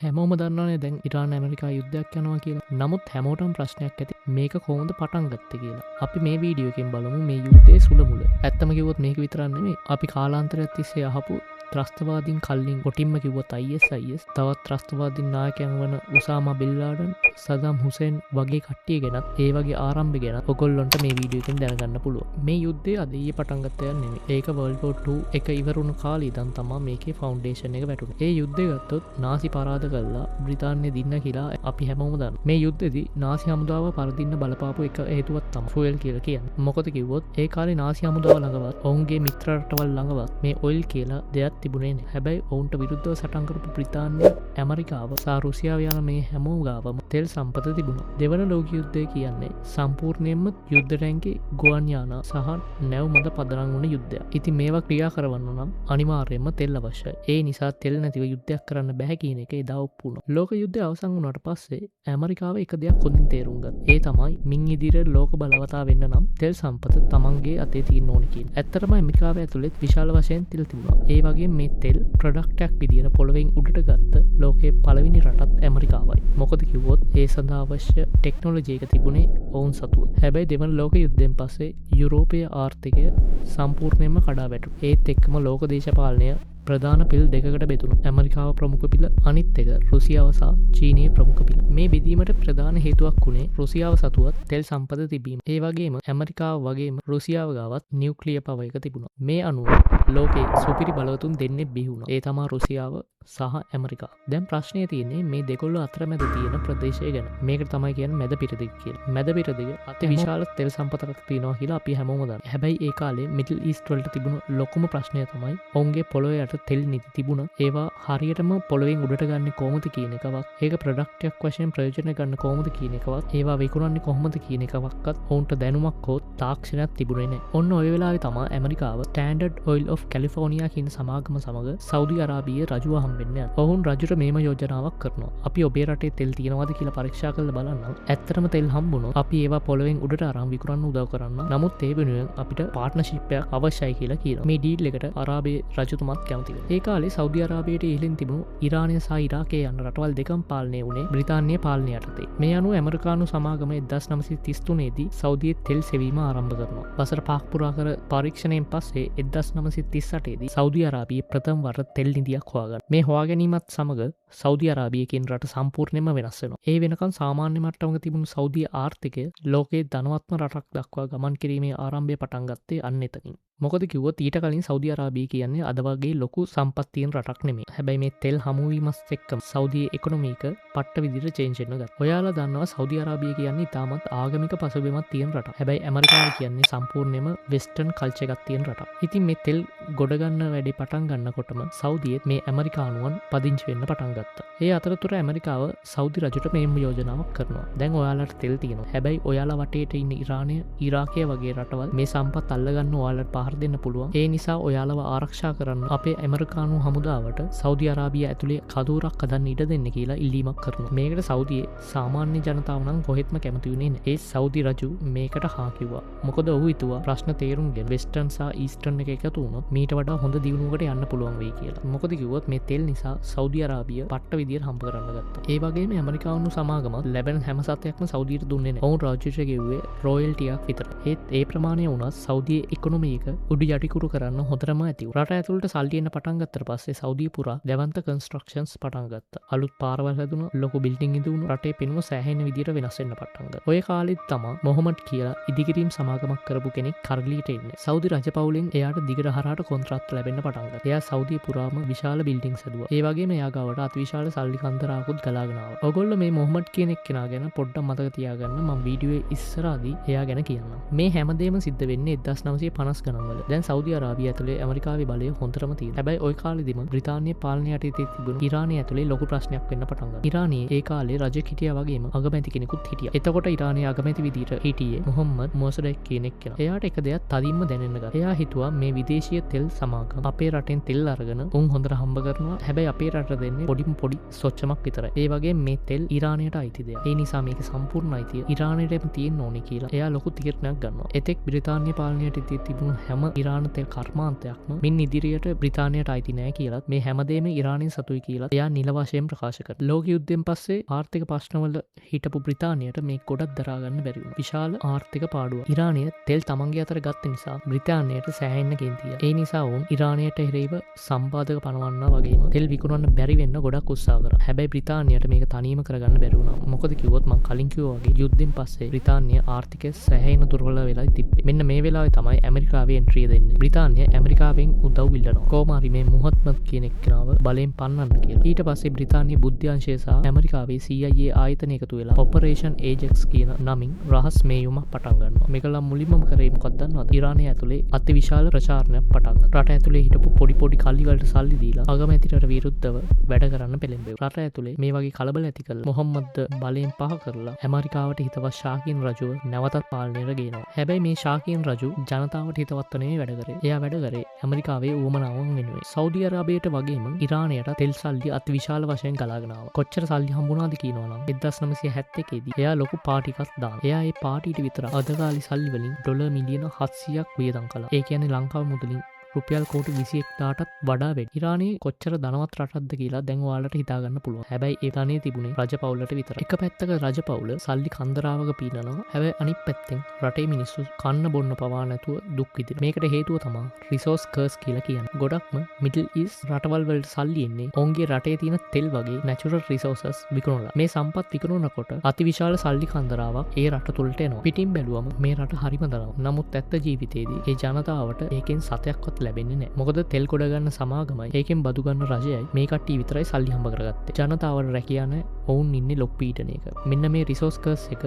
හැමෝම දන්නවනේ දැන් ඉරාන් ඇමරිකා යුද්ධයක් යනවා කියලා. නමුත් හැමෝටම ප්‍රශ්නයක් ඇති මේක කොහොමද පටන් ගත්තේ කියලා. අපි මේ වීඩියෝ එකෙන් බලමු මේ යුද්ධයේ සුළමුල. ඇත්තම කිව්වොත් මේක විතරක් නෙමෙයි. අපි කාලාන්තරයක් තිස්සේ අහපු ත්‍රස්තවාදීන් කල්ලින් කොටින්ම කිව්වොත් ISIS තවත් ත්‍රස්තවාදීන් නායකයන් වන උසාමා බින් ලාඩන් සදාම් හුසේන් වගේ කට්ටිය ගැනත් ඒ වගේ ආරම්භ ගැන ඔයගොල්ලන්ට මේ වීඩියෝ එකෙන් දැනගන්න පුළුවන්. මේ යුද්ධය අද ඊයේ පටන් ගත්ත එකක් නෙමෙයි. ඒක World War 2 එක ඉවරුණු කාලේ ඉඳන් තමයි මේකේ ෆවුන්ඩේෂන් එක වැටුනේ. ඒ යුද්ධය ගත්තොත් නාසි පරාද කළා බ්‍රිතාන්‍ය දින්න කියලා අපි හැමෝම දන්න. මේ යුද්ධෙදි නාසි හමුදාව පරදින්න බලපාපු එක හේතුවක් තමයි ෆුවෙල් කියලා කියන්නේ. මොකද කිව්වොත් ඒ කාලේ නාසි හමුදාව ළඟවත් ඔවුන්ගේ මිත්‍ර රටවල් ළඟවත් මේ ඔයිල් කියලා දෙයක් තිබුණේ නැහැ. හැබැයි ඔවුන්ට විරුද්ධව සටන් කරපු බ්‍රිතාන්‍ය ඇමරිකාව සහ රුසියාව යන මේ හැමෝම ගාවම තෙල් සම්පත තිබුණා. දෙවන ලෝක යුද්ධය කියන්නේ සම්පූර්ණයෙන්ම යුද්ධ රැංකේ ගුවන් යාන සහ නැව් මත පදනම් වුණ යුද්ධයක්. ඉතින් මේවා ක්‍රියා කරවන්න නම් අනිවාර්යයෙන්ම තෙල් අවශ්‍යයි. ඒ නිසා තෙල් නැතිව යුද්ධයක් කරන්න බැහැ කියන එක එදා ඔප්පු වුණා. ලෝක යුද්ධය අවසන් වුණාට පස්සේ ඇමරිකාව එක දෙයක් හොඳින් තේරුම් ගත්තා. ඒ තමයි මින් ඉදිරියට ලෝක බලවතා වෙන්න නම් තෙල් සම්පත තමන්ගේ අතේ තියෙන්න ඕනේ කියන. ඇත්තටම ඇමරිකාව ඇතුළෙත් විශාල වශයෙන් තෙල් තිබුණා. ඒ වගේම මේ තෙල් ප්‍රොඩක්ට් එකක් විදියට පොළවෙන් උඩට ගත්ත ලෝකයේ පළවෙනි රටත් ඇමරිකාවයි. මොකද කිව්වොත් ඒ සඳහා අවශ්‍ය ටෙක්නොලොජි එක තිබුණේ ඔවුන් සතුව. හැබැයි දෙවන ලෝක යුද්ධයෙන් පස්සේ යුරෝපීය ආර්ථිකය සම්පූර්ණයෙන්ම කඩා වැටුණා. ඒත් එක්කම ලෝක දේශපාලනය ප්‍රධාන පිල් දෙකට බෙදුණු. ඇමරිකාව ප්‍රමුඛ පිළ අනිත් එක රුසියාව සහ චීනයේ ප්‍රමුඛ පිළ. මේ බෙදීමට ප්‍රධාන හේතුවක් වුණේ රුසියාව සතුවත් තෙල් සම්පත තිබීම. ඒ වගේම ඇමරිකාව වගේම රුසියාව ගාවත් නියුක්ලියර් පවර් එක තිබුණා. මේ අනුව ලෝකේ සුපිරි බලවතුන් දෙන්නේ බිහි වුණා. ඒ තමයි රුසියාව සහ ඇමරිකා. දැන් ප්‍රශ්නය තියෙන්නේ මේ දෙකොල්ල අතරමැද තියෙන ප්‍රදේශය ගැන. මේකට තමයි කියන්නේ මැද පිරදිග කියලා. මැද පිරදිග අති විශාල තෙල් සම්පතක් තියෙනවා කියලා අපි හැමෝම දන්නවා. හැබැයි ඒ කාලේ මිඩල් ඊස්ට් වලට තිබුණු ලොකුම ප්‍රශ්නය තමයි ඔවුන්ගේ පොළොවේ යට තෙල් නිති තිබුණ. ඒවා හරියටම පොළොවෙන් උඩට ගන්න කොහොමද කියන එකවත්, ඒක ප්‍රොඩක්ට් එකක් වශයෙන් ප්‍රයෝජන ගන්න කොහොමද කියන එකවත්, ඒවා විකුණන්නේ කොහොමද කියන එකවත් ඔවුන්ට දැනුමක් හෝ තාක්ෂණයක් තිබුණේ නැහැ. ඔන්න ඔය වෙලාවේ තමයි ඇමරිකාව ස්ටෑන්ඩඩ් ඔයිල් ඔෆ් කැලිෆෝනියා කියන සමාගම සමග සෞදි අරාබියේ රජුව හම්බෙන්න යනවා. ඔවුන් රජුට මේම යෝජනාවක් කරනවා. අපි ඔබේ රටේ තෙල් තියෙනවද කියලා පරීක්ෂා කරලා බලන්න. ඇත්තටම තෙල් හම්බුනොත් අපි ඒවා පොළොවෙන් උඩට අරන් විකුණන්න උදව් කරන්න. නමුත් ඒ වෙනුවෙන් අපිට පාර්ට්නර්ෂිප් එකක් අවශ්‍යයි කියලා කියනවා. මේ ඩීල් එකට අරාබියේ රජතුමත් කැමති වෙනවා. ඒ කාලේ සෞදි අරාබියට ඉහළින් තිබුණු ඉරානය සහ ඉරාකය යන රටවල් දෙකම පාලනය වුණේ බ්‍රිතාන්‍ය පාලනය යටතේ. මේ අනුව ඇමරිකානු සමාගම 1933 දී සෞදියේ තෙල් සෙවීම ආරම්භ කරනවා. වසර 5ක් පුරා කර පරීක්ෂණයෙන් පස්සේ 1938 දී සෞදි අරාබියේ ප්‍රථම වර තෙල් නිධියක් හොයාගන්න. මේ හොයා ගැනීමත් සමග සෞදි අරාබිය කියන රට සම්පූර්ණයෙන්ම වෙනස් වෙනවා. ඒ වෙනකන් සාමාන්‍ය මට්ටමක තිබුණු සෞදි ආර්ථිකය ලෝකයේ ධනවත්ම රටක් දක්වා ගමන් කිරීමේ ආරම්භය පටන් ගත්තේ අන්න එතනින්. මොකද කිව්වොත් ඊට කලින් සෞදි අරාබිය කියන්නේ අද වගේ ලොකු සම්පත් තියෙන රටක් නෙමෙයි. හැබැයි මේ තෙල් හමුවීමත් එක්කම සෞදියේ ඉකොනොමි එක පට්ට විදිහට චේන්ජ් වෙන්න ගත්තා. ඔයාලා දන්නවා සෞදි අරාබිය කියන්නේ ඉතාමත් ආගමික පසුබිමක් තියෙන රටක්. හැබැයි ඇමරිකාව කියන්නේ සම්පූර්ණයෙන්ම වෙස්ටර්න් කල්චර් එකක් තියෙන රටක්. ඉතින් මේ තෙල් ගොඩ ගන්න වැඩි පටන් ගන්නකොටම සෞදියෙත් මේ ඇමරිකානුවන් පදිංචි වෙන්න පටන් ගත්තා. ඒ අතරතුර ඇමරිකාව සෞදි රජුට මේම යෝජනාවක් කරනවා. දැන් ඔයාලට තෙල් තියෙනවා. හැබැයි ඔයාලා වටේට ඉන්න ඉරානය, ඉරාකය වගේ රටවල් මේ සම්පත් අල්ලගන්න ඔයාලට පහර දෙන්න පුළුවන්. ඒ නිසා ඔයාලව ආරක්ෂා කරන්න අපේ ඇමරිකානු හමුදාවට සෞදි අරාබිය ඇතුලේ කදූරක් හදන්න ඉඩ දෙන්න කියලා ඉල්ලීමක් කරනවා. මේකට සෞදියේ සාමාන්‍ය ජනතාව නම් කොහෙත්ම කැමති වුණේ නැහැ. ඒ සෞදි රජු මේකට හා කිව්වා. මොකද ඔහු හිතුවා ප්‍රශ්න තේරුම්ගෙන වෙස්ටර්න් සහ ඊස්ටර්න් එක එකතු වුණොත් මීට වඩා හොඳ දියුණුවකට යන්න පුළුවන් වෙයි කියලා. මොකද කිව්වොත් මේ තෙල් නිසා සෞදි අරාබිය පට්ට විදියට හම්බ කරන්න ගත්තා. ඒ වගේම ඇමරිකානු සමාගමත් ලැබෙන හැම සතයක්ම සෞදියට දුන්නේ නැහැ. ඔවුන් රාජ්‍යයට ගෙව්වේ රොයල්ටියක් විතරයි. ඒත් ඒ ප්‍රමාණය වුණත් සෞදියේ ඉකොනොමි එක උඩු යටිකුරු කරන්න හොඳටම ඇති වුණා. රට ඇතුළට සල්ලි එන්න පටන් ගත්තට පස්සේ සෞදිය පුරා දැවන්ත කන්ස්ට්‍රක්ෂන්ස් පටන් ගත්තා. අලුත් පාරවල් හැදුණා, ලොකු බිල්ඩින් ඉදුණු, රටේ පෙනුම සෑහෙන විදියට වෙනස් වෙන්න පටන් ගත්තා. ඔය කාලෙත් තමයි මොහමඩ් කියලා ඉදිකිරීම් සමාගමක් කරපු කෙනෙක් කරගලියට එන්නේ. සෞදි රජපෞලෙන් එයාට දිගට හරහාට කොන්ත්‍රාත් ලැබෙන්න පටන් ගත්තා. එයා සෞදිය පුරාම විශාල බිල්ඩින්ග්ස් හැදුවා. ඒ වගේම එයා ගාවට අතිවිශාල සල්ලි කන්දරාකුත් ගලාගෙන ආවා. ඔයගොල්ලෝ මේ මොහමඩ් කියන එක්කෙනා ගැන පොඩ්ඩක් මතක තියාගන්න. මම වීඩියෝයේ ඉස්සරහදී එයා ගැන කියන්නම්. මේ හැමදේම සිද්ධ වෙන්නේ 1950 ගණන්වල. දැන් සෞදි අරාබිය ඇතුලේ ඇමරිකාවේ බලය හොඳටම තියෙනවා. හැබැයි ওই කාලෙදිම බ්‍රිතාන්‍ය පාලනය යටතේ තිබුණු ඉරානය ඇතුලේ ලොකු ප්‍රශ්නයක් වෙන්න පටන් ගත්තා. ඉරානයේ ඒ කාලේ රජෙක් හිටියා වගේම අගමැති කෙනෙකුත් හිටියා. එතකොට ඉරානයේ අගමැති විදිහට හිටියේ මොහම්මද් මොසඩෙක් කියන එක්කෙනා. එයාට එක දෙයක් තදින්ම දැනෙන්න ගත්තා. එයා හිතුවා මේ විදේශීය තෙල් සමාගම අපේ රටෙන් තෙල් අරගෙන උන් හොඳට හම්බ කරනවා. හැබැයි අපේ රටට දෙන්නේ පොඩි සොච්චමක් විතරයි. ඒ වගේම මේ තෙල් ඉරානයට අයිති දෙයක්. ඒ නිසා මේක සම්පූර්ණ අයිතිය ඉරානයටම තියෙන්න ඕනේ කියලා එයා ලොකු තීරණයක් ගන්නවා. එතෙක් බ්‍රිතාන්‍ය පාලනයට තිබුණු හැම ඉරාන තෙල් කර්මාන්තයක්ම මින් ඉදිරියට බ්‍රිතාන්‍යයට අයිති නෑ කියලත් මේ හැමදේම ඉරානයෙන් සතුයි කියලා එයා නිල වශයෙන් ප්‍රකාශ කර. ලෝක යුද්ධයෙන් පස්සේ ආර්ථික ප්‍රශ්නවල හිටපු බ්‍රිතාන්‍යයට මේ ගොඩක් දරාගන්න බැරි වුණා. විශාල ආර්ථික පාඩුව. ඉරානය තෙල් තමන්ගේ අතර ගත්ත නිසා බ්‍රිතාන්‍යයට සෑහෙන්න කේන්තිය. ඒ නිසා වුන් ඉරානයට එරෙහිව සම්පාදක පනවන්න වගේම තෙල් විකුණන්න බැරි වෙන්න ගොඩක් උත්සාහ කරා. හැබැයි බ්‍රිතාන්‍යයට මේක තනියම කරගන්න බැරි වුණා. මොකද කිව්වොත් මං කලින් කිව්වා වගේ යුද්ධෙන් පස්සේ බ්‍රිතාන්‍ය ආර්ථිකය සෑහෙන දුර්වල වෙලා තිබ්බේ. මෙන්න මේ වෙලාවේ තමයි ඇමරිකාවේ එන්ට්‍රිය දෙන්නේ. බ්‍රිතාන්‍ය ඇමරිකාවෙන් උදව් ඉල්ලනවා. කොහොම හරි මේ මුහම්මද් කියන එක්කෙනාව බලෙන් පන්නන්න කියලා. ඊට පස්සේ බ්‍රිතාන්‍ය බුද්ධ්‍යංශය සහ ඇමරිකාවේ CIA ආයතන එකතු වෙලා ඔපරේෂන් ඒජෙක්ස් කියන නමින් රහස් මේයුමක් පටන් ගන්නවා. මේකලා මුලින්ම කරේ මොකක්ද දන්නවද? ඉරානය ඇතුලේ අතිවිශාල ප්‍රචාරණයක් පටන් ගන්නවා. රට ඇතුලේ හිටපු පොඩි කල්ලි වලට සල්ලි දීලා අගමැතිට විරුද්ධව වැඩ කරන්න පෙළඹෙව්වා. රට ඇතුලේ මේ වගේ කලබල ඇති කරලා මොහම්මද් බලෙන් පහ කරලා ඇමරිකාවට හිතවත් ශාකීන් රජුව නැවතත් පාලනයට ගේනවා. හැබැයි මේ ශාකීන් රජු ජනතාවට හිතවත් නෙමෙයි වැඩ කරේ. එයා වැඩ කරේ ඇමරිකාවේ ඌමනාවන් වෙනුවෙන්. සෞදි අරාබියට වගේම ඉරානයට තෙල් සල්ලි අතිවිශාල වශයෙන් ගලාගෙන ආවා. කොච්චර සල්ලි හම්බුණාද කියනවනම් 1971 දී එයා ලොකු පාටි එකක් දානවා. එයා ඒ පාටිට විතර අදකාලි සල්ලි වලින් ඩොලර් මිලියන 700ක් වියදම් කළා. ඒ කියන්නේ ලංකාව මුදලින් රුපියල් කෝටි 21ටත් වඩා වැඩි. ඉරානයේ කොච්චර ධනවත් රටක්ද කියලා දැන් ඔයාලට හිතාගන්න පුළුවන්. හැබැයි ඒ ධනෙ තිබුණේ රජපෞලට විතරයි. එක පැත්තක රජපෞල සල්ලි කන්දරාවක පීනනවා. හැබැයි අනිත් පැත්තෙන් රටේ මිනිස්සු කන්න බොන්න පවා නැතුව දුක් විඳිනවා. මේකට හේතුව තමයි රිසෝස් කර්ස් කියලා කියන්නේ. ගොඩක්ම මිඩල් ඊස්ට් රටවල් වලට සල්ලි එන්නේ ඔවුන්ගේ රටේ තියෙන තෙල් වගේ නැචරල් රිසෝසස් විකුණලා. මේ සම්පත් විකුණනකොට අතිවිශාල සල්ලි කන්දරාවක් ඒ රට තුළට එනවා. පිටින් බැලුවම මේ රට හරිම දරනවා. නමුත් ඇත්ත ජීවිතේදී ඒ ජනතාවට ඒකෙන් සතයක්වත් ලැබෙන්නේ නැහැ. මොකද තෙල් ගොඩ ගන්න සමාගමයි ඒකෙන් බදු ගන්න රජයයි මේ කට්ටිය විතරයි සල්ලි හම්බ කරගත්තේ. ජනතාවට රැකියා නැහැ. ඔවුන් ඉන්නේ ලොක් පීඩනයක. මෙන්න මේ රිසෝස් කර්ස් එක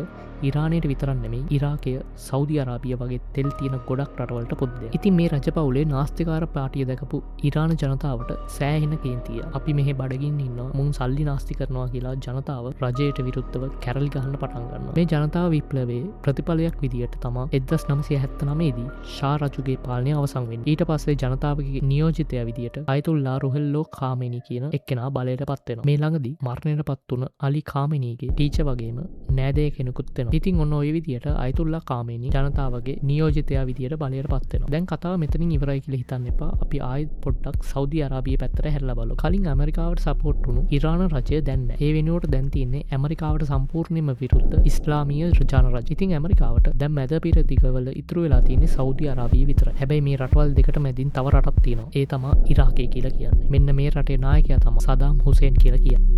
ඉරානයට විතරක් නෙමෙයි ඉරාකය, සෞදි අරාබිය වගේ තෙල් තියෙන ගොඩක් රටවලට පොදු දෙයක්. ඉතින් මේ රජපෞලේ නාස්තිකාර පාටිය දැකපු ඉරාන ජනතාවට සෑහෙන කේන්තිය. අපි මෙහෙ බඩගින්න ඉන්නවා. මුන් සල්ලි නාස්ති කරනවා කියලා ජනතාව රජයට විරුද්ධව කැරලි ගහන්න පටන් ගන්නවා. මේ ජනතාව විප්ලවයේ ප්‍රතිඵලයක් විදියට තමයි 1979 දී ෂා රජුගේ පාලනය අවසන් වෙන්නේ. ඊට පස්සේ ජනතාවගේ නියෝජිතයා විදියට අයතුල්ලා රුහෙල්ලෝ කාමෙනි කියන එක්කෙනා බලයට පත් වෙනවා. මේ ළඟදී මරණයට පත් වුණ අලි කාමෙනිගේ ටීචර් වගේම නෑදෑ කෙනෙකුත් වෙනවා. ඉතින් ඔන්න ඔය විදියට අයතුල්ලා කාමෙනි ජනතාවගේ නියෝජිතයා විදියට බලයට පත් වෙනවා. දැන් කතාව මෙතනින් ඉවරයි කියලා හිතන්න එපා. අපි ආයෙත් පොඩ්ඩක් සෞදි අරාබිය පැත්තට හැරිලා බලමු. කලින් ඇමරිකාවට සපෝට් වුණු ඉරාන රජය දැන් නැහැ. ඒ වෙනුවට දැන් තියෙන්නේ ඇමරිකාවට සම්පූර්ණයෙන්ම විරුද්ධ ඉස්ලාමීය ජන රජ. ඉතින් ඇමරිකාවට දැන් මැද පිරදිගවල ඉතුරු වෙලා තියෙන්නේ සෞදි අරාබිය විතරයි. හැබැයි මේ රටවල් දෙකට මැදින් තව රටක් තියෙනවා. ඒ තමයි ඉරාකය කියලා කියන්නේ. මෙන්න මේ රටේ නායකයා තමයි සදාම් හුසේන් කියලා කියන්නේ.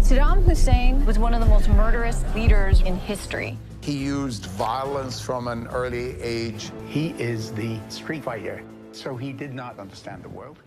Saddam Hussein was one of the most murderous leaders in history. He used violence from an early age. He is the street fighter, so he did not understand the world.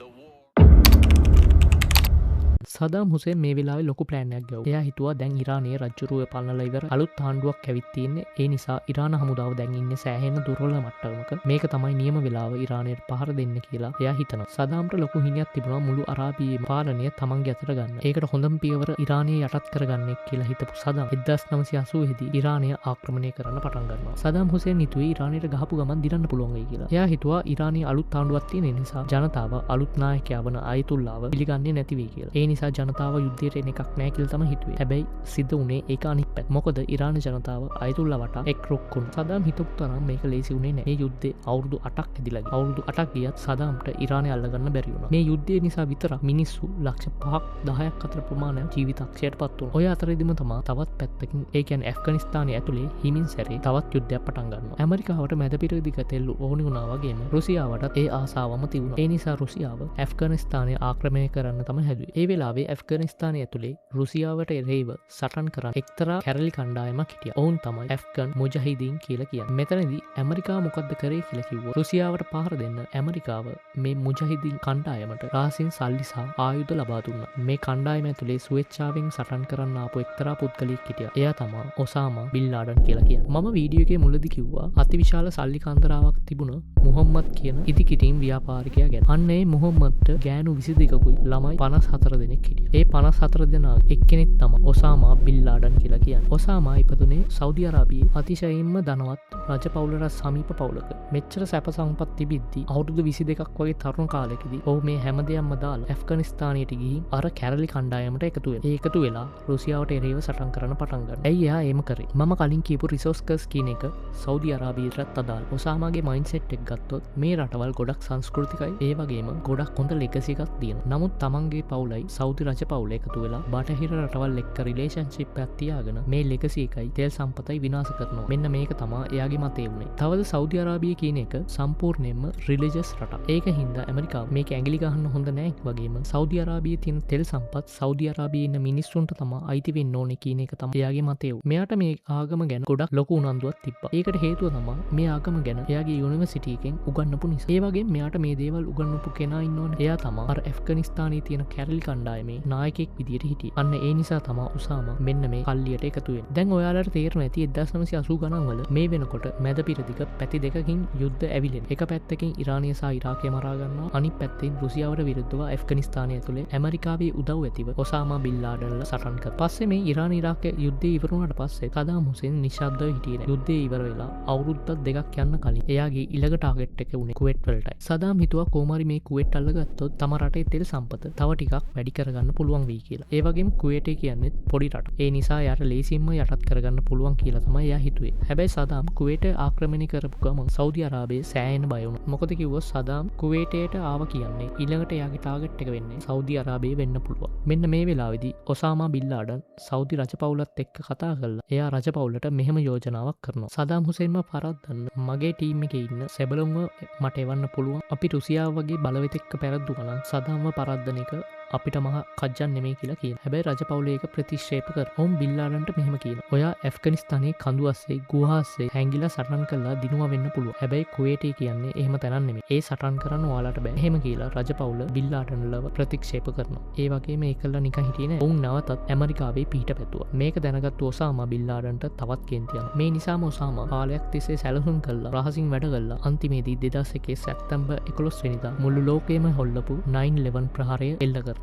සදාම් Hussain මේ වෙලාවේ ලොකු ප්ලෑන් එකක් ගාවා. එයා හිතුවා දැන් ඉරානයේ රජ්ජුරුව පන්නලා ඉවර අලුත් ආණ්ඩුවක් ඇවිත් තියෙන්නේ. ඒ නිසා ඉරාන හමුදාව දැන් ඉන්නේ සෑහෙන දුර්වල මට්ටමක. මේක තමයි නියම වෙලාව ඉරානයට පහර දෙන්න කියලා එයා හිතනවා. සදාම්ට ලොකු හිණයක් තිබුණා මුළු අරාබියේ පාලනය තමන්ගේ අතට ගන්න. ඒකට හොඳම පියවර ඉරානය යටත් කරගන්න කියලා හිතපු සදාම් 1980 දී ඉරානය ආක්‍රමණය කරන්න පටන් ගන්නවා. සදාම් හුසේන් හිතුවේ ඉරානයට ගහපු ගමන් දිරන්න පුළුවන් වෙයි කියලා. එයා හිතුවා ඉරානයේ අලුත් ආණ්ඩුවක් තියෙන නිසා ජනතාව අලුත් නායකයා වන අයතුල්ලාව පිළිගන්නේ නැති වෙයි කියලා. ඒ නිසා ජනතාව යුද්ධයට එන එකක් නෑ කියලා තමයි හිතුවේ. හැබැයි සිද්ධ වුණේ ඒක අනිත් පැත්ත. මොකද ඉරාන ජනතාව අයතුල්ලා වටා එක් රොක්කුණු. සදාම් හිතපු තරම් මේක ලේසි වුණේ නෑ. මේ යුද්ධේ අවුරුදු 8ක් ඇදිලා ගියා. අවුරුදු 8ක් ගියත් සදාම්ට ඉරානය අල්ලගන්න බැරි වුණා. මේ යුද්ධය නිසා විතරක් මිනිස්සු ලක්ෂ 5ක් 10ක් අතර ප්‍රමාණයක් ජීවිතක්ෂයට පත් වුණා. ඔය අතරෙදිම තමයි තවත් පැත්තකින් ඒ කියන්නේ ඇෆ්ගනිස්තානයේ ඇතුලේ හිමින් සැරේ තවත් යුද්ධයක් පටන් ගන්නවා. ඇමරිකාවට මැද පිරදිග තෙල් ඕනි වුණා වගේම රුසියාවටත් ඒ ආසාවම තිබුණා. ඒ නිසා රුසියාව ඇෆ්ගනිස්තානය ආක්‍රමණය කරන්න තමයි හැදුවේ. ඒ වෙලාවේ ඇෆ්ගනිස්තානය ඇතුලේ රුසියාවට එරෙහිව සටන් කරන එක්තරා කැරලි කණ්ඩායමක් හිටියා. ඔවුන් තමයි ඇෆ්ගන් මුජාහිදීන් කියලා කියන්නේ. මෙතනදී ඇමරිකාව මොකද්ද කරේ කියලා කිව්වොත් රුසියාවට පහර දෙන්න ඇමරිකාව මේ මුජාහිදීන් කණ්ඩායමට රාසින් සල්ලි සහ ආයුධ ලබා දුන්නා. මේ කණ්ඩායම ඇතුලේ ස්වේච්ඡාවෙන් සටන් කරන්න ආපු එක්තරා පුද්ගලයෙක් හිටියා. එයා තමයි ඔසාමා බින් ලාඩන් කියලා කියන්නේ. මම වීඩියෝ එකේ මුලදී කිව්වා අතිවිශාල සල්ලි කන්දරාවක් තිබුණ මුහම්මද් කියන ඉදිකිරීම් ව්‍යාපාරිකයා ගැන. අන්න ඒ මුහම්මද්ට ගෑනු 22කුයි ළමයි 54 දෙනෙක් හිටිය. ඒ 54 දෙනා එක්කෙනෙක් තමයි ඔසාමා බින් ලාඩන් කියලා කියන්නේ. ඔසාමා ඉපදුනේ සෞදි අරාබියේ අතිශයින්ම ධනවත් රජ පවුලට සමීප පවුලක. මෙච්චර සැප සම්පත් තිබිද්දී අවුරුදු 22ක් වගේ තරුණ කාලෙකදී ඔහු මේ හැමදේම දාලා ඇෆ්ගනිස්තානයට ගිහින් අර කැරලි කණ්ඩායමට එකතු වෙනවා. ඒ එකතු වෙලා රුසියාවට එරෙහිව සටන් කරන්න පටන් ගන්නවා. ඇයි එයා එහෙම කරේ? මම කලින් කියපු රිසෝස් කර්ස් කියන එක සෞදි අරාබියටත් අදාළ. ඔසාමාගේ මයින්ඩ්සෙට් එක ගත්තොත් මේ රටවල් ගොඩක් සංස්කෘතිකයි ඒ වගේම ගොඩක් හොඳ ලෙගසි එකක් තියෙනවා. නමුත් තමන්ගේ පවුලයි සෞදි රජ පවුල එකතු වෙලා බටහිර රටවල් එක්ක රිලේෂන්ෂිප් එකක් තියාගෙන මේ ලෙගසි එකයි තෙල් සම්පතයි විනාශ කරනවා. මෙන්න මේක තමයි එයාගේ මතය වුණේ. තවද සෞදි අරාබිය කියන එක සම්පූර්ණයෙන්ම රිලිජියස් රටක්. ඒක හින්දා ඇමරිකාව මේක ඇඟිලි ගහන්න හොඳ නැහැ වගේම සෞදි අරාබියේ තියෙන තෙල් සම්පත් සෞදි අරාබියේ ඉන්න මිනිස්සුන්ට තමයි අයිති වෙන්න ඕනේ කියන එක තමයි එයාගේ මතය. මෙයාට මේ ආගම ගැන ගොඩක් ලොකු උනන්දුවක් තිබ්බා. ඒකට හේතුව තමයි මේ ආගම ගැන එයාගේ යුනිවර්සිටි එකෙන් උගන්වපු නිසා. ඒ වගේම මෙයාට මේ දේවල් උගන්වපු කෙනා ඉන්නෝනේ. එයා තමයි අර ඇෆ්ගනිස්තානයේ තියෙන කැරලි කණ්ඩායමේ නායකයෙක් විදියට හිටියේ. අන්න ඒ නිසා තමයි උසාමා මෙන්න මේ කල්ලියට එකතු වෙන්නේ. දැන් ඔයාලට තේරෙනවා ඇති 1980 ගණන් වල මේ වෙනකොට මැද පිරදිග පැති දෙකකින් යුද්ධ ඇවිලෙන. එක පැත්තකින් ඉරානය සහ ඉරාකය මරා ගන්නවා. අනිත් පැත්තෙන් රුසියාවට විරුද්ධව ඇෆ්ගනිස්තානය ඇතුලේ ඇමරිකාවේ උදව් ඇතිව ඔසාමා බින් ලාඩන්ලා සටන් කරා. පස්සේ මේ ඉරාන ඉරාක යුද්ධය ඉවර වුණාට පස්සේ සදාම් හුසේන් නිශ්ශබ්දව හිටියේ නැහැ. යුද්ධය ඉවර වෙලා අවුරුද්දක් දෙකක් යන්න කලින් එයාගේ ඊළඟ ටාගට් එක උනේ කුවේට් වලටයි. සදාම් හිතුවා කොහොම හරි මේ කුවේට් අල්ලගත්තොත් තම රටේ තෙල් සම්පත තව ටිකක් වැඩි කරගන්න පුළුවන් වෙයි කියලා. ඒ වගේම කුවේටේ කියන්නේ පොඩි රටක්. ඒ නිසා යාට ලේසියෙන්ම යටත් කරගන්න පුළුවන් කියලා තමයි එයා හිතුවේ. හැබැයි සදාම් කුවේට ආක්‍රමණය කරපු ගමන් සෞදි අරාබියේ සෑහෙන බය වුණා. මොකද කිව්වොත් සදාම් කුවේටේට ආව කියන්නේ ඊළඟට එයාගේ ටාගට් එක වෙන්නේ සෞදි අරාබියේ වෙන්න පුළුවන්. මෙන්න මේ වෙලාවේදී ඔසාමා බින් ලාඩන් සෞදි රජපෞලත් එක්ක කතා කරලා එයා රජපෞලට මෙහෙම යෝජනාවක් කරනවා. සදාම් හුසේන්ව පරද්දන්න මගේ ටීම් එකේ ඉන්න සෙබළුන්ව මට එවන්න පුළුවන්. අපි රුසියාව වගේ බලවතෙක්ක පැරද්දුවා නම් සදාම්ව පරද්දන එක අපිට මහ කජ්ජන් නෙමෙයි කියලා කියන. හැබැයි රජපෞලේ ඒක ප්‍රතික්ෂේප කර. ඔවුන් බින් ලාඩන්ට මෙහෙම කියනවා. ඔයා ඇෆ්ගනිස්තානයේ කඳු අස්සේ ගුහා අස්සේ හැංගිලා සටන් කළා දිනුවා වෙන්න පුළුවන්. හැබැයි කුවේටේ කියන්නේ එහෙම තැනක් නෙමෙයි. ඒ සටන් කරන්න ඔයාලට බෑ. එහෙම කියලා රජපෞල බින් ලාඩන්ලව ප්‍රතික්ෂේප කරනවා. ඒ වගේම ඒකලා නිකන් හිටියේ නෑ. ඔවුන් නැවතත් ඇමරිකාවේ පිහිට පැතුවා. මේක දැනගත්තු ඔසාමා බින් ලාඩන්ට තවත් කේන්ති යනවා. මේ නිසාම ඔසාමා කාලයක් තිස්සේ සැලසුම් කළා. රහසින් වැඩ කළා. අන්තිමේදී 2001 සැප්තැම්බර් 11 වෙනිදා මුළු ලෝකෙම හොල්ලපු 9/11 ප්‍රහාරය එල්ල කරනවා.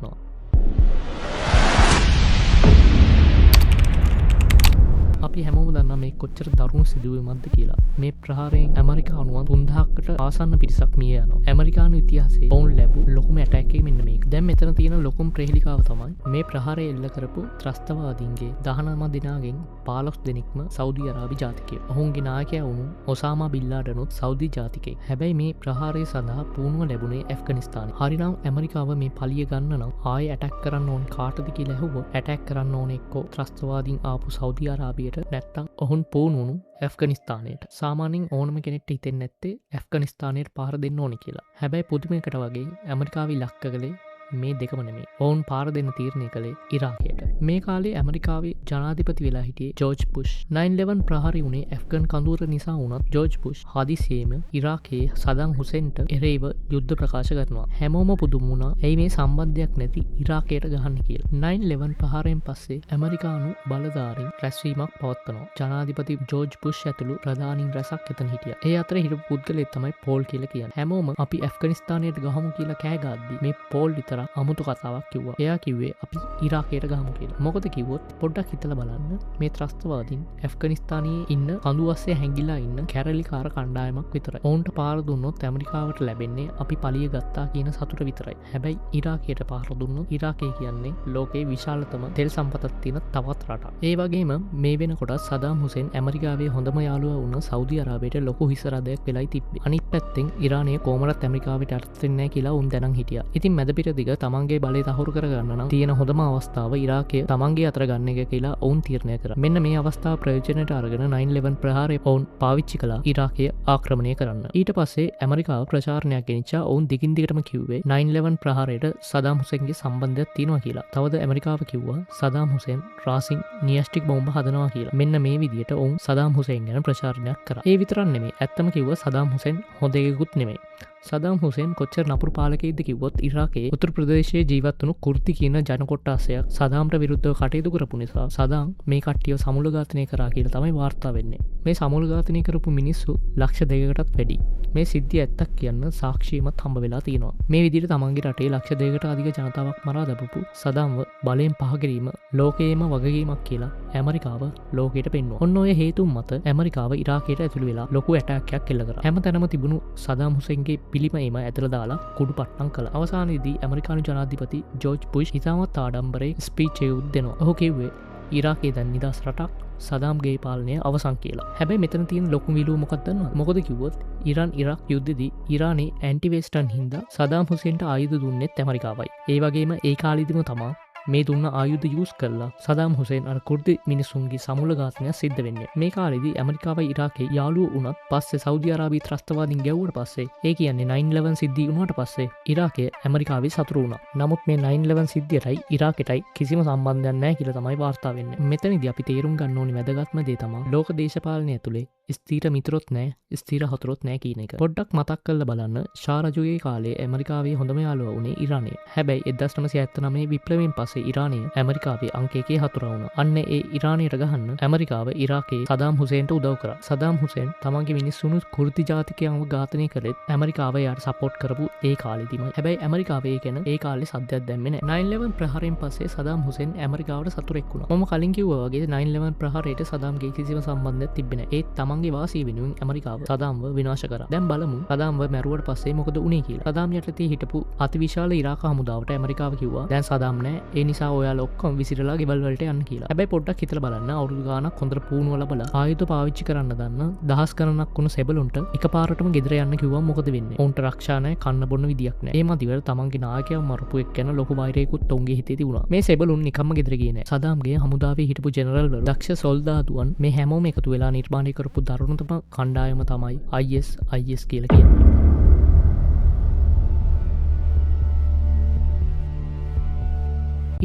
අපි හැමෝම දන්නා මේ කොච්චර දරුණු සිදුවීමක්ද කියලා. මේ ප්‍රහාරයෙන් ඇමරිකානුවන් 3000කට ආසන්න පිරිසක් මිය යනවා. ඇමරිකානු ඉතිහාසයේ ඔවුන් ලැබු ලොකුම ඇටැක් එක මෙන්න මේක. දැන් මෙතන තියෙන ලොකුම ප්‍රහේලිකාව තමයි මේ ප්‍රහාරය එල්ල කරපු ත්‍රස්තවාදීන්ගේ 19 දෙනාගෙන් 15 දෙනෙක්ම සෞදි අරාබි ජාතිකයෝ. ඔවුන්ගේ නායකයා වුණු ඔසාමා බින් ලාඩනුත් සෞදි ජාතිකයෙක්. හැබැයි මේ ප්‍රහාරය සඳහා පුහුණුව ලැබුණේ ඇෆ්ගනිස්තානයේ. හරිනම් ඇමරිකාව මේ පලිය ගන්න නම් ආයෙ ඇටැක් කරන්න ඕන කාටද කියලා ඇහුවොත් ඇටැක් කරන්න ඕන එක්කෝ ත්‍රස්තවාදීන් ආපු සෞදි අරාබියට නැත්තම් ඔහුන් පුහුණුණු ඇෆ්ගනිස්තානයට. සාමාන්‍යයෙන් ඕනම කෙනෙක්ට හිතෙන්නේ නැත්තේ ඇෆ්ගනිස්තානයට පාර දෙන්න ඕනේ කියලා. හැබැයි පුදුමයකට වගේ ඇමරිකාව ඉලක්ක කළේ මේ දෙකම නෙමෙයි. ඔවුන් පාර දෙන්න තීරණය කළේ ඉරාකයට. මේ කාලේ ඇමරිකාවේ ජනාධිපති වෙලා හිටියේ ජෝර්ජ් බුෂ්. 9/11 ප්‍රහාරය වුණේ ඇෆ්ගන් කඳවුර නිසා වුණත් ජෝර්ජ් බුෂ් හදිසියෙම ඉරාකයේ සදාම් හුසේන්ට එරෙහිව යුද්ධ ප්‍රකාශ කරනවා. හැමෝම පුදුම වුණා ඇයි මේ සම්බන්ධයක් නැති ඉරාකයට ගහන්න කියලා. 9/11 ප්‍රහාරයෙන් පස්සේ ඇමරිකානු බලධාරීන් රැස්වීමක් පවත්වනවා. ජනාධිපති ජෝර්ජ් බුෂ් ඇතුළු ප්‍රධානීන් රැසක් එතන හිටියා. ඒ අතර හිටපු පුද්ගලයෙක් තමයි පෝල් කියලා කියන්නේ. හැමෝම අපි ඇෆ්ගනිස්තානයට ගහමු කියලා කෑ ගද්දි මේ පෝල් විතර අමුතු කතාවක් කිව්වා. එයා කිව්වේ අපි ඉරාකයට ගහමු කියලා. මොකද කිව්වොත් පොඩ්ඩක් හිතලා බලන්න මේ ත්‍රස්තවාදීන් ඇෆ්ගනිස්තානයේ ඉන්න කඳු අස්සේ හැංගිලා ඉන්න කැරලිකාර කණ්ඩායමක් විතරයි. ඔවුන්ට පාර දුන්නොත් ඇමරිකාවට ලැබෙන්නේ අපි පලිය ගත්තා කියන සතුට විතරයි. හැබැයි ඉරාකයට පාර දුන්නොත් ඉරාකය කියන්නේ ලෝකේ විශාලතම තෙල් සම්පතක් තියෙන තවත් රටක්. ඒ වගේම මේ වෙනකොට සදාම් හුසේන් ඇමරිකාවේ හොඳම යාළුවා වුණ සෞදි අරාබියට ලොකු හිසරදයක් වෙලයි තිබ්බේ. අනිත් පැත්තෙන් ඉරානය කොහොමවත් ඇමරිකාවට අර්ථ වෙන්නේ නැහැ කියලා උන් දැනන් හිටියා. ඉතින් මැද පිට දිග තමන්ගේ බලය තහවුරු කරගන්න නම් තියෙන හොඳම අවස්ථාව ඉරාකය තමන්ගේ අතර ගන්න එක කියලා ඔවුන් තීරණය කරා. මෙන්න මේ අවස්ථාව ප්‍රයෝජනයට අරගෙන 9/11 ප්‍රහාරය ඔවුන් පාවිච්චි කළා ඉරාකය ආක්‍රමණය කරන්න. ඊට පස්සේ ඇමරිකාව ප්‍රචාරණයක් ගෙනිච්චා. ඔවුන් දිගින් දිගටම කිව්වේ 9/11 ප්‍රහාරයට සදාම් හුසේන්ගේ සම්බන්ධයක් තියෙනවා කියලා. තවද ඇමරිකාව කිව්වා සදාම් හුසේන් රාසින් නියස්ටික් බෝම්බ හදනවා කියලා. මෙන්න මේ විදිහට ඔවුන් සදාම් හුසේන් ගැන ප්‍රචාරණයක් කරා. ඒ විතරක් නෙමෙයි ඇත්තම කිව්වා සදාම් හුසේන් හොඳ එකෙකුත් නෙමෙයි. සදාම් හුසේන් කොච්චර නපුරු පාලකයෙක්ද කිව්වොත් ඉරාකයේ උතුරු ප්‍රදේශයේ ජීවත් වුණු කුර්ති කියන ජන කොට්ටාසයක් සදාම්ට විරුද්ධව කටයුතු කරපු නිසා සදාම් මේ කට්ටියව සමුළු ඝාතනය කරා කියලා තමයි වාර්තා වෙන්නේ. මේ සමුළු ඝාතනය කරපු මිනිස්සු ලක්ෂ 2කටත් වැඩි. මේ සිද්ධිය ඇත්තක් කියන්න සාක්ෂියමත් හම්බ වෙලා තියෙනවා. මේ විදිහට තමන්ගේ රටේ ලක්ෂ 2කට අධික ජනතාවක් මරා දබපු සදාම්ව බලයෙන් පහ කිරීම ලෝකයේම වගකීමක් කියලා ඇමරිකාව ලෝකයට පෙන්වුවා. ඔන්න ඔය හේතුන් මත ඇමරිකාව ඉරාකයට ඇතුළු වෙලා ලොකු ඇටැක් එකක් එල්ල කරා. හැමතැනම තිබුණු සදාම් හුසේන්ගේ පිළිම එම ඇතුළ දාලා කුඩු පට්ටම් කළා. අවසානයේදී ඇමරිකානු ජනාධිපති ජෝර්ජ් බුෂ් ඉතාමත් ආඩම්බරේ ස්පීච් එකක් දෙනවා. ඔහු කිව්වේ ඉරාකයේ දැන් නිදහස් රටක් සදාම්ගේ පාලනය අවසන් කියලා. හැබැයි මෙතන තියෙන ලොකු විලුව මොකක්ද දන්නවද? මොකද කිව්වොත් ඉරාන් ඉරාක් යුද්ධෙදී ඉරානයේ ඇන්ටි වෙස්ටර්න් හින්දා සදාම් හුසේන්ට ආයුධ දුන්නෙත් ඇමරිකාවයි. ඒ වගේම ඒ කාලෙදිම තමා මේ දුන්න ආයුධ යූස් කරලා සදාම් හුසේන් අර කුර්දි මිනිසුන්ගේ සමුල ඝාතනයක් සිද්ධ වෙන්නේ. මේ කාලෙදී ඇමරිකාවයි ඉරාකේ යාළුවෝ වුණත් පස්සේ සෞදි අරාබිය ත්‍රස්තවාදීන් ගැව්වට පස්සේ ඒ කියන්නේ 9/11 සිද්ධිය වුණාට පස්සේ ඉරාකය ඇමරිකාවේ සතුරු වුණා. නමුත් මේ 9/11 සිද්ධියටයි ඉරාකෙටයි කිසිම සම්බන්ධයක් නැහැ කියලා තමයි වාර්තා වෙන්නේ. මෙතනදී අපි තේරුම් ගන්න ඕනේ වැදගත්ම දේ තමයි ලෝක දේශපාලනය ඇතුලේ ස්ථීර මිතුරොත් නැහැ, ස්ථීර හතුරොත් නැහැ කියන එක. පොඩ්ඩක් මතක් කරලා බලන්න ෂා රජුගේ කාලේ ඇමරිකාවේ හොඳම යාළුවා වුණේ ඉරානය. හැබැයි 1979 විප්ලවයෙන් පස්සේ ඉරානය ඇමරිකාවේ අංක 1 හතුරා වුණා. අන්න ඒ ඉරානයට ගහන්න ඇමරිකාව ඉරාකේ සදාම් හුසේන්ට උදව් කරා. සදාම් හුසේන් තමන්ගේ මිනිස්සුන්ව කුර්දි ජාතිකයන්ව ඝාතනය කළෙත් ඇමරිකාව යාට සපෝට් කරපු ඒ කාලෙදිමයි. හැබැයි ඇමරිකාව ඒ ගැන ඒ කාලේ සද්දයක් දැම්මේ නැහැ. 9/11 ප්‍රහාරයෙන් පස්සේ සදාම් හුසේන් ඇමරිකාවට සතුරෙක් වුණා. මම කලින් කිව්වා වගේ 9/11 ප්‍රහාරයට සදාම්ගේ කිසිම සම්බන්ධයක් තිබෙන්නේ නැහැ. ඒත් තමන්ගේ වාසිය වෙනුවෙන් ඇමරිකාව සදාම්ව විනාශ කරා. දැන් බලමු සදාම්ව මැරුවට පස්සේ මොකද වුනේ කියලා. සදාම් යටතේ හිටපු අතිවිශාල ඉරාක හමුදාවට ඇමරිකාව කිව්වා දැන් සදාම් නැහැ. ඒ නිසා ඔයාලා ඔක්කොම විසිරලා ගෙවල් වලට යන්න කියලා. හැබැයි පොඩ්ඩක් හිතලා බලන්න අවුරුදු ගාණක් හොඳට පුහුණුව ලබලා ආයුධ පාවිච්චි කරන්න දන්න දහස් ගණනක් වුණු සෙබළුන්ට එකපාරටම ගෙදර යන්න කිව්වම මොකද වෙන්නේ? උන්ට රක්ෂා නැහැ, කන්න බොන්න විදියක් නැහැ. ඒ මදිවල තමන්ගේ නායකයා මරපු එක්කන ලොකු වෛරයකුත් උන්ගේ හිතේ තිබුණා. මේ සෙබළුන් නිකම්ම ගෙදර ගියේ නැහැ. සදාම්ගේ හමුදාවේ හිටපු ජෙනරල් වල දක්ෂ සොල්දාදුවන් මේ හැමෝම එකතු වෙලා නිර්මාණය කරපු දරුණුතම කණ්ඩායම තමයි IS කියලා කියන්නේ.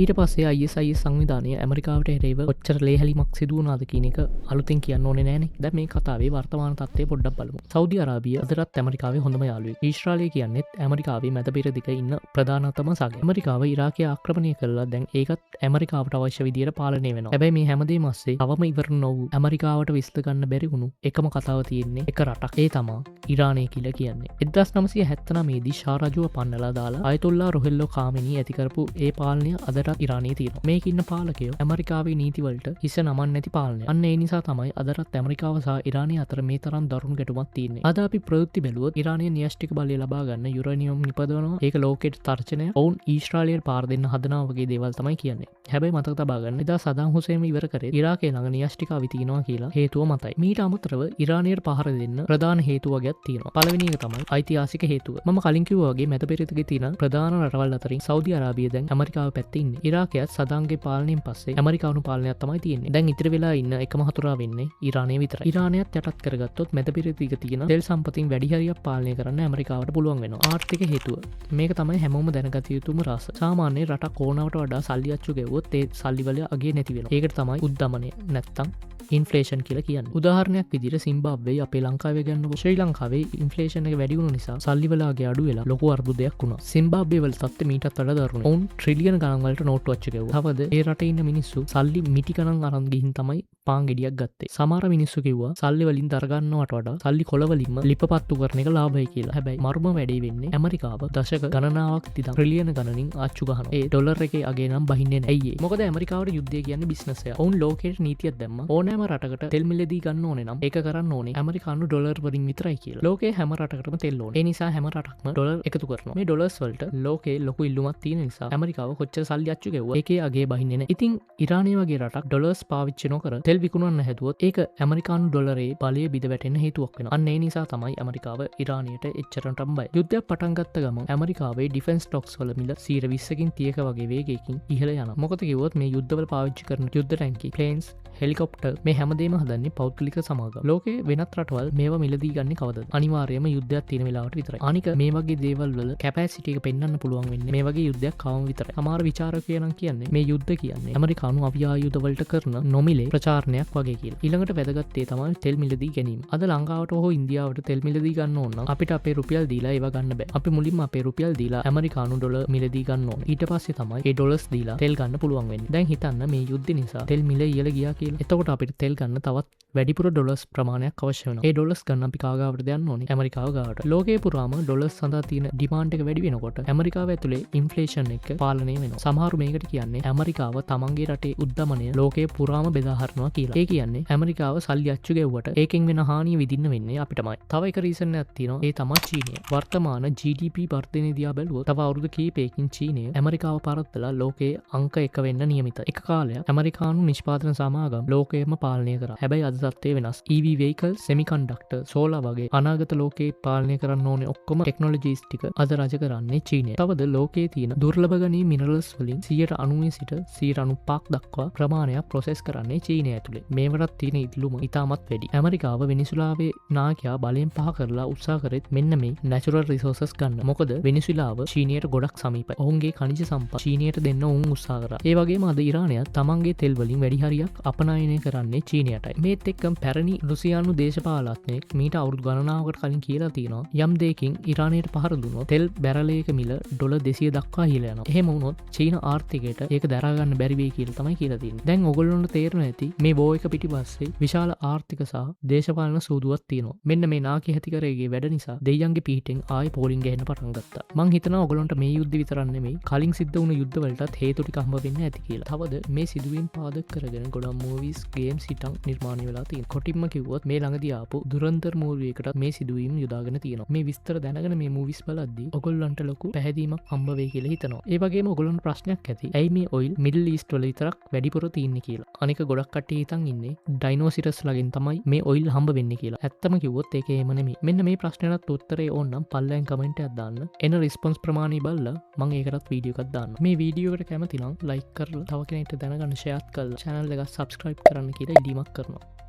ඊට පස්සේ IS සංවිධානය ඇමරිකාවට එරෙහිව කොච්චර ලේහැලිමක් සිදු වුණාද කියන එක අලුතෙන් කියන්න ඕනේ නෑනේ. දැන් මේ කතාවේ වර්තමාන තත්ත්වය පොඩ්ඩක් බලමු. සෞදි අරාබිය අදටත් ඇමරිකාවේ හොඳම යාළුවෙක්. ඊශ්‍රායලය කියන්නේත් ඇමරිකාවේ මැද පෙරදිග ඉන්න ප්‍රධානතම සගය. ඇමරිකාව ඉරාකය ආක්‍රමණය කළා. දැන් ඒකත් ඇමරිකාවට අවශ්‍ය විදියට පාලනය වෙනවා. හැබැයි මේ හැමදේම අස්සේ තවම ඉවර නොවු ඇමරිකාවට විශ්ල ගන්න බැරි වුණු එකම කතාව තියෙන්නේ එක රටක්. ඒ තමා ඉරානය කියලා කියන්නේ. 1979 දී ෂා රජුව පන්නලා දාලා අයතුල්ලා රොහෙල්ලෝ කාමෙනී ඇති කරපු ඒ පාලනය අද ඉරානයේ තියෙනවා. මේක ඉන්න පාලකයෝ ඇමරිකාවේ නීතිවලට හිස නමන්න නැති පාලනය. අන්න ඒ නිසා තමයි අදටත් ඇමරිකාව සහ ඉරානය අතර මේ තරම් දරුණු ගැටුමක් තියෙන්නේ. අද අපි ප්‍රවෘත්ති බැලුවොත් ඉරානයේ න්‍යෂ්ටික බලය ලබා ගන්න යුරේනියම් නිපදවනවා. ඒක ලෝකෙට තර්ජනය. ඔවුන් ඊශ්‍රායලයට පාර දෙන්න හදනවා වගේ දේවල් තමයි කියන්නේ. හැබැයි මතක තබා ගන්න එදා සදාම් හුසේන් ඉවර කරේ ඉරාකයේ ළඟ න්‍යෂ්ටික අවි තියෙනවා කියලා හේතුව මතයි. මීට අමතරව ඉරානයට පහර දෙන්න ප්‍රධාන හේතු වගේක් තියෙනවා. පළවෙනි එක තමයි ඓතිහාසික හේතුව. මම කලින් කිව්වා වගේ මැද පෙරදිගේ තියෙන ප්‍රධාන රටවල් අතරින් සෞදි අරාබිය දැන් ඇමරිකාව පැත්තේ ඉන්නේ. ඉරාකයත් සදාම්ගේ පාලනයෙන් පස්සේ ඇමරිකානු පාලනයක් තමයි තියෙන්නේ. දැන් ඉතිරි වෙලා ඉන්න එකම හතුරා වෙන්නේ ඉරානය විතරයි. ඉරානයත් යටත් කරගත්තොත් මැද පෙරදිග තියෙන තෙල් සම්පතින් වැඩි හරියක් පාලනය කරන්න ඇමරිකාවට පුළුවන් වෙනවා. ආර්ථික හේතුව. මේක තමයි හැමෝම දැනගත යුතුම රස. සාමාන්‍ය රටක් ඕනවට වඩා සල්ලි අච්චු ගෙවුවොත් ඒ සල්ලි වල අගේ නැති වෙනවා. ඒකට තමයි උද්දමනය නැත්තම් ඉන්ෆ්ලේෂන් කියලා කියන්නේ. උදාහරණයක් විදිහට සිම්බාබ්වේ අපේ ලංකාවේ ගන්නකො ශ්‍රී ලංකාවේ ඉන්ෆ්ලේෂන් එක වැඩි වුණු නිසා සල්ලි වල අගේ අඩු වෙලා ලොකු අර්බුදයක් වුණා. සිම්බාබ්වේ වල තත්ත්වය මීටත් වඩා දරුණුයි. ඔවුන් ට්‍රිලියන ගණන් වලට නෝට්ටු අච්චු ගෙවුවා. තවද ඒ රටේ ඉන්න මිනිස්සු සල්ලි මිටි ගණන් අරන් ගිහින් තමයි පාන් ගෙඩියක් ගත්තේ. සමහර මිනිස්සු කිව්වා සල්ලි වලින් දරගන්නවට වඩා සල්ලි කොළ වලින්ම ලිපපත්තු කරන එක ලාභයි කියලා. හැබැයි මරුම වැඩේ වෙන්නේ ඇමරිකාව දශක ගණනාවක් තිදන් ට්‍රිලියන ගණනින් අච්චු ගහනවා. ඒ ඩොලර් එකේ අගේ නම් බහින්නේ නැහැ. ඇයි ඒ? මොකද ඇමරිකාවට යුද්ධය කියන්නේ බිස්නස් එක. ඔවුන් ලෝකෙට නීතියක් දැම්මා. ඕනෑම රටකට තෙල් මිලදී ගන්න ඕනේ නම් ඒක කරන්න ඕනේ ඇමරිකානු ඩොලර් වලින් විතරයි කියලා. ලෝකේ හැම රටකටම තෙල් ඕනේ. ඒ නිසා හැම රටක්ම ඩොලර් එකතු කරනවා. මේ ඩොලර්ස් වලට ලෝකේ ලොකු ඉල්ලුමක් තියෙන නිසා ඇමරිකාව කොච්චර සල්ලි අච්චු ගෙවුවා ඒකේ අගේ බහින්නේ නැහැ. ඉතින් ඉරානය වගේ රටක් ඩොලර්ස් පාවිච්චි නොකර තෙල් විකුණන්න හැදුවොත් ඒක ඇමරිකානු ඩොලරේ බලය බිඳ වැටෙන්න හේතුවක් වෙනවා. අන්න ඒ නිසා තමයි ඇමරිකාව ඉරානයට එච්චරටම බය. යුද්ධයක් පටන් ගත්ත ගමන් ඇමරිකාවේ ඩිෆෙන්ස් ස්ටොක්ස් වල මිල 120කින් 30ක වගේ වේගයකින් ඉහළ යනවා. මොකද කිව්වොත් මේ යුද්ධවල පාවිච්චි කරන යුද්ධ ටැංකි, ප්ලේන්ස්, හෙලිකොප්ටර් මේ හැමදේම හදන්නේ පෞද්ගලික සමාගම්. ලෝකේ වෙනත් රටවල් මේවා මිලදී ගන්නේ කවදද? අනිවාර්යයෙන්ම යුද්ධයක් තියෙන වෙලාවට විතරයි. අනික මේ වගේ දේවල් වල කැපැසිටි එක පෙන්වන්න පුළුවන් වෙන්නේ මේ වගේ යුද්ධයක් කවම විතරයි. සමහර විචාරක කියන කියන්නේ මේ යුද්ධ කියන්නේ ඇමරිකානු අවියායුධවලට කරන නොමිලේ ප්‍රචාරණයක් වගේ කියලා. ඊළඟට වැදගත්තේ තමයි තෙල් මිලදී ගැනීම. අද ලංකාවට හෝ ඉන්දියාවට තෙල් මිලදී ගන්න ඕන නම් අපිට අපේ රුපියල් දීලා ඒව ගන්න බෑ. අපි මුලින්ම අපේ රුපියල් දීලා ඇමරිකානු ඩොලර් මිලදී ගන්න ඕන. ඊට පස්සේ තමයි ඒ ඩොලර්ස් දීලා තෙල් ගන්න පුළුවන් වෙන්නේ. දැන් හිතන්න මේ යුද්ධ නිසා තෙල් මිල ඉහළ ගියා කියලා. එතකොට අපිට තෙල් ගන්න තවත් වැඩිපුර ඩොලර්ස් ප්‍රමාණයක් අවශ්‍ය වෙනවා. ඒ ඩොලර්ස් ගන්න අපි කාගාවටද යන්න ඕනේ? ඇමරිකාව ගාවට. ලෝකයේ පුරාම ඩොලර්ස් සඳහා තියෙන ඩිමාන්ඩ් එක වැඩි වෙනකොට ඇමරිකාව ඇතුලේ ඉන්ෆ්ලේෂන් එක පාලනය වෙනවා. සමහරු මේකට කියන්නේ ඇමරිකාව තමන්ගේ රටේ උද්දමනය ලෝකයේ පුරාම බෙදා හරිනවා කියලා. ඒ කියන්නේ ඇමරිකාව සල්ලි අච්චු ගෙව්වට ඒකෙන් වෙන හානිය විඳින්න වෙන්නේ අපිටමයි. තව එක රීසන් එකක් තියෙනවා. ඒ තමයි චීනය. වර්තමාන GDP වර්ධනය දිහා බැලුවොත් තව අවුරුදු කිහිපයකින් චීනය ඇමරිකාව පරද්දලා ලෝකයේ අංක 1 වෙන්න නියමිතයි. එක කාලයක් ඇමරිකානු නිෂ්පාදන සමාගම් ලෝකයේම පාලනය කරා. හැබැයි අද තත්ත්වය වෙනස්. EV vehicle, semiconductor, solar වගේ අනාගත ලෝකයේ පාලනය කරන්න ඕනේ ඔක්කොම ටෙක්නොලොජිස් ටික අද රජ කරන්නේ චීනය. තවද ලෝකයේ තියෙන දුර්ලභ ගණී මිනරල්ස් වලින් 90% සිට 95% දක්වා ප්‍රමාණයක් ප්‍රොසෙස් කරන්නේ චීනය ඇතුලේ. මේවටත් තියෙන ඉල්ලුම ඉතාමත් වැඩි. ඇමරිකාව වෙනිසුලාවේ නායකයා බලයෙන් පහ කරලා උත්සාහ කරෙත් මෙන්න මේ natural resources ගන්න. මොකද වෙනිසුලාව චීනයට ගොඩක් සමීපයි. ඔවුන්ගේ ඛනිජ සම්පත් චීනයට දෙන්න උන් උත්සාහ කරා. ඒ වගේම අද ඉරානයත් තමන්ගේ තෙල් වලින් වැඩි හරියක් අපනයනය කරන්නේ චීනයටයි. මේත් එක්කම පැරණි රුසියානු දේශපාලඥයෙක් මීට අවුරුදු ගණනාවකට කලින් කියලා තියෙනවා යම් දෙයකින් ඉරානයට පහර දුන්නොත් තෙල් බැරලයක මිල ඩොලර් 200 දක්වා ඉහළ යනවා. එහෙම වුණොත් චීන ආර්ථිකයට ඒක දරා ගන්න බැරි වෙයි කියලා තමයි කියලා තියෙන්නේ. දැන් ඔයගොල්ලන්ට තේරෙනවා ඇති මේ වෝ එක පිටිපස්සේ විශාල ආර්ථික සහ දේශපාලන සූදුවක් තියෙනවා. මෙන්න මේ නාකි හැතිකරගේ වැඩ නිසා දෙයියන්ගේ පිහිටෙන් ආයෙ පෝලිං ගහන්න පටන් ගත්තා. මං හිතනවා ඔයගොල්ලන්ට මේ යුද්ධ විතරක් නෙමෙයි කලින් සිද්ධ වුණු යුද්ධවලටත් හේතු ටික හම්බ වෙන්න ඇති කියලා. තවද මේ සිදුවීම් පාදක කරගෙන ගොඩක් මූවීස්, ගේම්ස් හිටන් නිර්මාණය වෙලා තියෙනවා. කොටින්ම කිව්වොත් මේ ළඟදී ආපු දුරන්තර මූවී එකටත් මේ සිදුවීම් යොදාගෙන තියෙනවා. මේ විස්තර දැනගෙන මේ මූවිස් බලද්දී ඔයගොල්ලන්ට ලොකු පැහැදීමක් හම්බ වෙයි කියලා හිතනවා. ඒ වගේම ඔයගොල්ලන්ට ප්‍රශ්නයක් ඇති. ඇයි මේ ඔයිල් මිඩල් ඊස්ට් වල විතරක් වැඩිපුර තියෙන්නේ කියලා. අනික ගොඩක් කට්ටිය හිතන් ඉන්නේ ඩයිනෝසිරස් ලගෙන් තමයි මේ ඔයිල් හම්බ වෙන්නේ කියලා. ඇත්තම කිව්වොත් ඒක එහෙම නෙමෙයි. මෙන්න මේ ප්‍රශ්නෙට උත්තරේ ඕනනම් පල්ලෙන් කමෙන්ට් එකක් දාන්න. එන රිස්පොන්ස් ප්‍රමාණය බලලා මම ඒකටත් වීඩියෝ එකක් දාන්න. මේ වීඩියෝ එකට කැමති නම් ලයික් කරලා තව කෙනෙක්ට දැනගන්න ෂෙයාර් කරලා channel එක subscribe කරන්න කියලා ඉල්ලීමක් කරනවා.